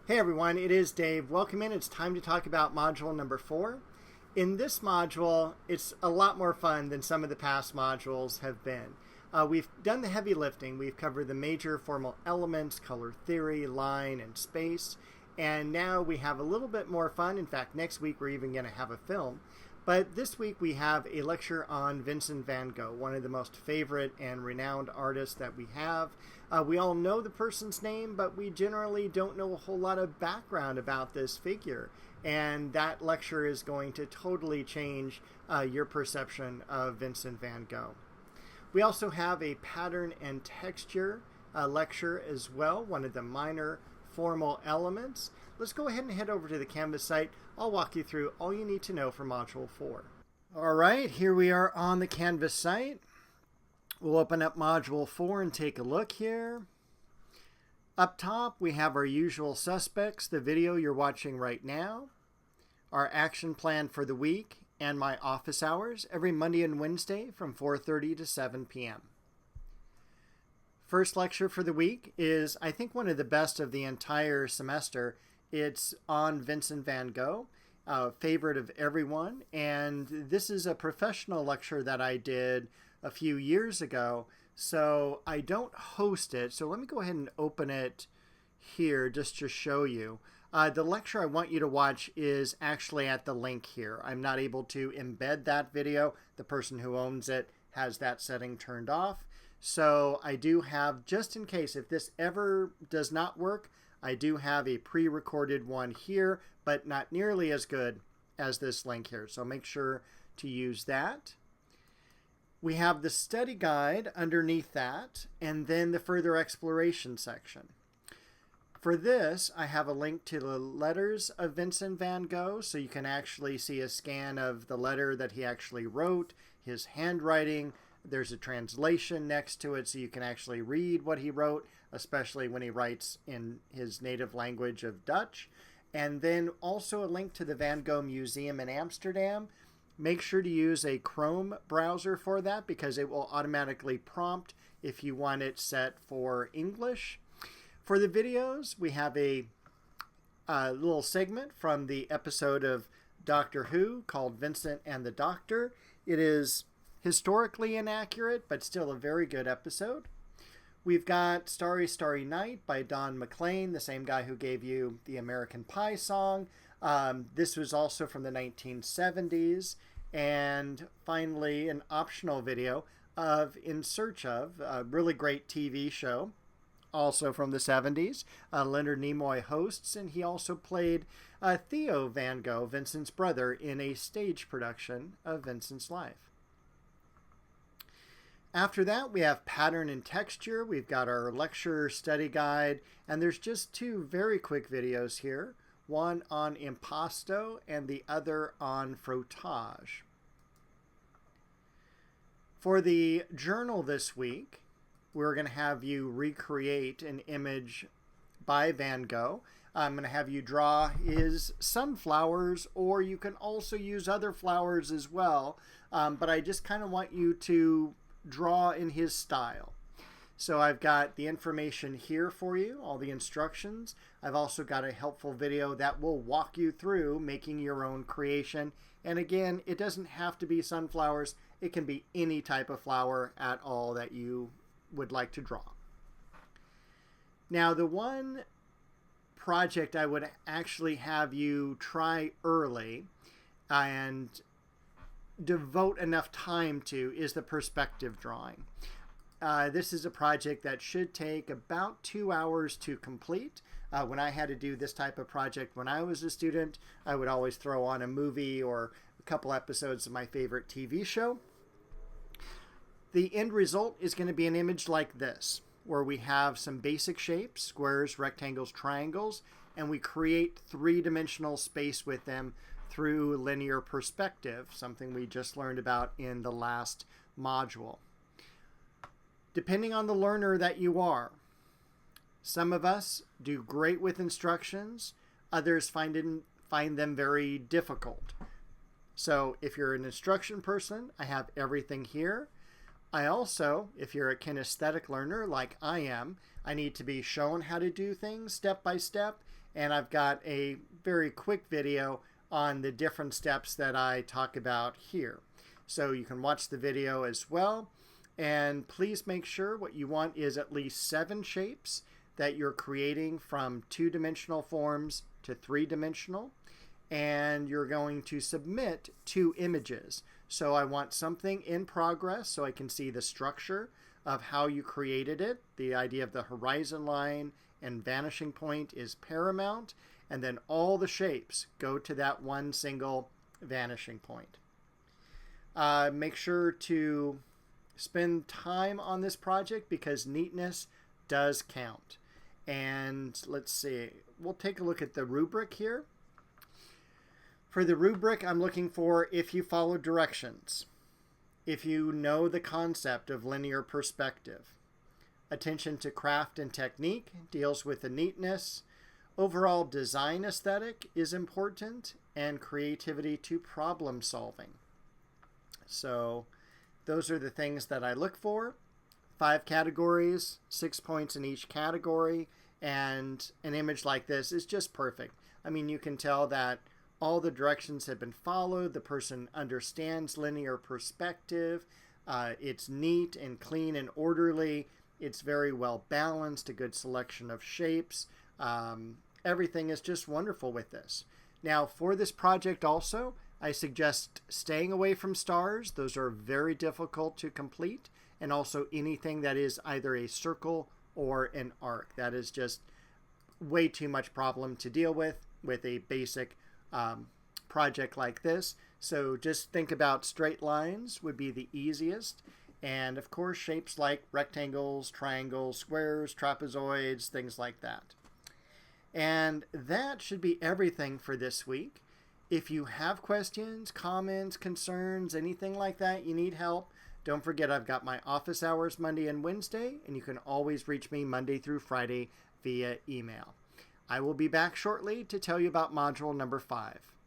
Hey everyone, it is Dave. Welcome in. It's time to talk about module number 4. In this module, it's a lot more fun than some of the past modules have been. We've done the heavy lifting. We've covered the major formal elements, color theory, line, and space. And now we have a little bit more fun. In fact, next week we're even going to have a film. But this week we have a lecture on Vincent van Gogh, one of the most favorite and renowned artists that we have. We all know the person's name, but we generally don't know a whole lot of background about this figure. And that lecture is going to totally change your perception of Vincent van Gogh. We also have a pattern and texture lecture as well, one of the minor formal elements. Let's go ahead and head over to the Canvas site. I'll walk you through all you need to know for Module 4. All right, here we are on the Canvas site. We'll open up Module 4 and take a look here. Up top, we have our usual suspects, the video you're watching right now, our action plan for the week, and my office hours every Monday and Wednesday from 4:30 to 7 p.m. First lecture for the week is, I think, one of the best of the entire semester. It's on Vincent van Gogh, favorite of everyone, and this is a professional lecture that I did a few years ago, so I don't host it. So let me go ahead and open it here just to show you. The lecture I want you to watch is actually at the link here. I'm not able to embed that video. The person who owns it has that setting turned off. So I do have, just in case, if this ever does not work, I do have a pre-recorded one here, but not nearly as good as this link here. So make sure to use that. We have the study guide underneath that, and then the further exploration section. For this, I have a link to the letters of Vincent van Gogh, so you can actually see a scan of the letter that he actually wrote, his handwriting. There's a translation next to it, so you can actually read what he wrote, especially when he writes in his native language of Dutch. And then also a link to the Van Gogh Museum in Amsterdam. Make sure to use a Chrome browser for that, because it will automatically prompt if you want it set for English. For the videos, we have a little segment from the episode of Doctor Who called Vincent and the Doctor. It is historically inaccurate, but still a very good episode. We've got Starry, Starry Night by Don McLean, the same guy who gave you the American Pie song. This was also from the 1970s. And finally, an optional video of In Search Of, a really great TV show, also from the 70s. Leonard Nimoy hosts, and he also played Theo van Gogh, Vincent's brother, in a stage production of Vincent's life. After that, we have pattern and texture. We've got our lecture study guide, and there's just two very quick videos here, one on impasto and the other on frottage. For the journal this week, we're going to have you recreate an image by Van Gogh. I'm going to have you draw his sunflowers, or you can also use other flowers as well, but I just kind of want you to draw in his style. So I've got the information here for you, all the instructions. I've also got a helpful video that will walk you through making your own creation. And again, it doesn't have to be sunflowers. It can be any type of flower at all that you would like to draw. Now, the one project I would actually have you try early and devote enough time to is the perspective drawing. This is a project that should take about 2 hours to complete. When I had to do this type of project when I was a student, I would always throw on a movie or a couple episodes of my favorite TV show. The end result is going to be an image like this, where we have some basic shapes, squares, rectangles, triangles, and we create three-dimensional space with them through linear perspective, something we just learned about in the last module. Depending on the learner that you are, some of us do great with instructions, others find them very difficult. So if you're an instruction person, I have everything here. I also, if you're a kinesthetic learner like I am, I need to be shown how to do things step by step, and I've got a very quick video on the different steps that I talk about here. So you can watch the video as well. And please make sure what you want is at least 7 shapes that you're creating from 2-dimensional forms to 3-dimensional. And you're going to submit 2 images. So I want something in progress so I can see the structure of how you created it. The idea of the horizon line and vanishing point is paramount. And then all the shapes go to that one single vanishing point. Make sure to spend time on this project because neatness does count. And let's see, we'll take a look at the rubric here. For the rubric, I'm looking for if you follow directions, if you know the concept of linear perspective. Attention to craft and technique deals with the neatness. Overall design aesthetic is important, and creativity to problem solving. So those are the things that I look for. 5 categories, 6 points in each category, and an image like this is just perfect. I mean, you can tell that all the directions have been followed. The person understands linear perspective. It's neat and clean and orderly. It's very well balanced, a good selection of shapes. Everything is just wonderful with this. Now, for this project also, I suggest staying away from stars. Those are very difficult to complete. And also anything that is either a circle or an arc. That is just way too much problem to deal with a basic project like this. So just think about straight lines would be the easiest. And of course, shapes like rectangles, triangles, squares, trapezoids, things like that. And that should be everything for this week. If you have questions, comments, concerns, anything like that, you need help, don't forget I've got my office hours Monday and Wednesday, and you can always reach me Monday through Friday via email. I will be back shortly to tell you about module number 5.